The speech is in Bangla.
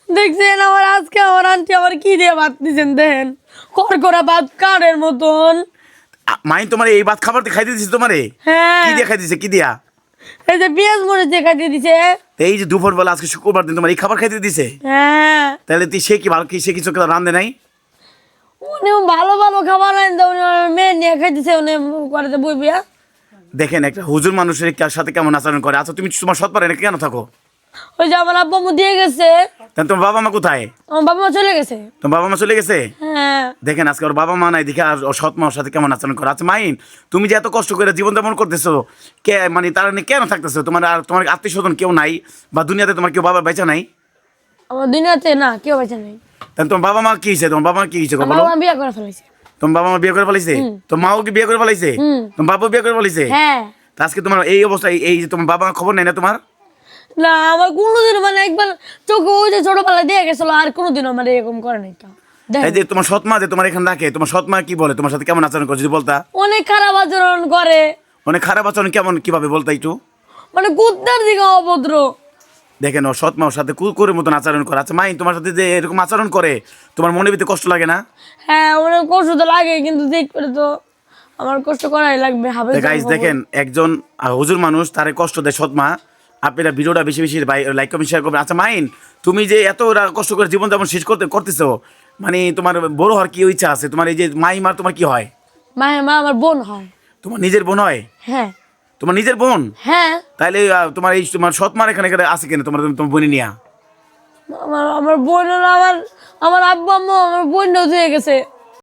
দেখছেন আমার আজকে আমার আন্টি আমার কি দিয়ে ভাত দিয়েছেন দেখেন, কড়কড়া ভাত কারের মতন। মাইন তোমার এই ভাত খাবার খাইতে দিছে তোমারে? হ্যাঁ কি দিয়ে খাইতে দিছে? কি দিয়া? এই যে পেঁয়াজ মরিচ দিয়ে খাইতে দিছে। এই যে দুপুর বেলা আজকে শুক্রবার দিন তোমার এই খাবার খাইতে দিছে? হ্যাঁ তাহলে তুই সে কি ভালো কি সে কিছু রান্ধে নাই? উনি ভালো ভালো খাবার আনতে উনি মেয়ে নিয়ে খাইতেছে, উনি করে বই বিয়া। দেখেন একটা হুজুর মানুষের সাথে কেমন আচরণ করে। আচ্ছা তুমি তোমার সৎ পারে কেন থাকো? ওই যে আমার আব্বা আম্মু দিয়ে গেছে। তাহলে তোমার বাবা মা কোথায়? আমার বাবা মা চলে গেছে। তোমার বাবা মা চলে গেছে? হ্যাঁ দেখেন আজকে ওর বাবা মা নাই দেখে আর ওর সৎ মার সাথে কেমন আচরণ করে। আচ্ছা মাইন, তুমি যে এত কষ্ট করে জীবন যাপন করতেছো, কে মানে তারা নিয়ে কেন থাকতেছো? তোমার আর তোমার আত্মীয় স্বজন কেউ নাই বা দুনিয়াতে তোমার কেউ বাবা বেঁচে নাই? আমার দুনিয়াতে না কেউ বেঁচে নেই। তাহলে তোমার বাবা মা কি হয়েছে? তোমার বাবা মা কি হয়েছে আমার বলো? বাবা মা বিয়ে করে ফেলেছে। তোমার বাবা মা বিয়ে করে ফেলাইছে? তোমার মাও কি বিয়ে করে ফেলাইছে? তোমার বাবা বিয়ে করে ফেলাইছে? হ্যাঁ তা আজকে তোমার এই অবস্থায় এই যে তোমার বাবা মা খবর নেই না তোমার? না আমার কোনোদিন মানে একবার চোখে ওই যে ছোটবেলায় দিয়ে গেছিল, আর কোনোদিন আমার এরকম করে নাই কেউ। এই যে তোমার সৎ মা যে তোমার এখানে রাখে, তোমার সৎ মা কি বলে তোমার সাথে কেমন আচরণ করে যদি বলতা? অনেক খারাপ আচরণ করে, মানে খারাপ আচরণ কেমন কিভাবে বলতা একটু? মানে কুত্তার দিকে অভদ্র। দেখেন ও সৎ মা ওর সাথে কুকুরের মতন আচরণ করে। আচ্ছা মাই তোমার সাথে যে এরকম আচরণ করে তোমার মনে ভিতরে কষ্ট লাগে না? হ্যাঁ অনেক কষ্ট তো লাগে, কিন্তু দেখ করে তো আমার কষ্ট করাই লাগবে। হবে গাইস দেখেন একজন হুজুর মানুষ তারে কষ্ট দেয় সৎ মা। আপনারা ভিডিওটা বেশি বেশি লাইক কমেন্ট শেয়ার করবেন। আচ্ছা মাইন, তুমি যে এত কষ্ট করে জীবন যাপন শেষ করতেছো, মানে তোমার বড় হওয়ার কি ইচ্ছা আছে? তোমার এই যে মাইমার তোমার কি হয়? মায়ের মা আমার বোন হয়। তোমার নিজের বোন হয়? হ্যাঁ তোমার নিজের বোন? হ্যাঁ তাইলে তোমার এই তোমার সৎ মার এখানে আছে কেন তোমার তোমার বোনে নিয়া? আমার আমার বোন আমার আমার আব্বু আম্মু আমার বোন হয়ে গেছে।